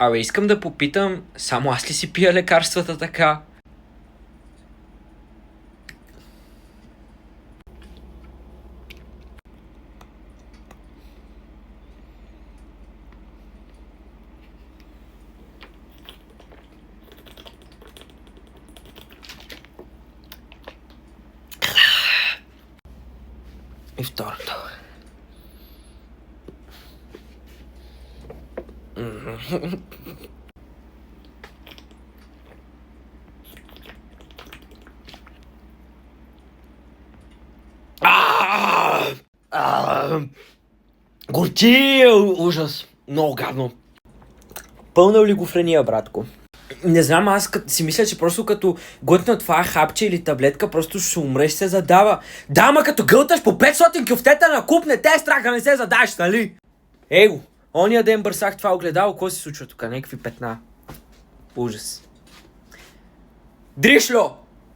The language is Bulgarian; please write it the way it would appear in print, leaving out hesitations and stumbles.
Абе, искам да попитам, само аз ли си пия лекарствата така? И второто. Горчи! Ужас! Много гадно. Пълна олигофрения, братко. Не знам, аз си мисля, че просто като глътна това хапче или таблетка, просто ще умреш, се задава. Да, ама като гълташ по 500 кюфтета на куп, не те е страх да не се задаш, нали? Его, ония ден бърсах това огледало, какво се случва тук? Някакви петна. Ужас. Дришло!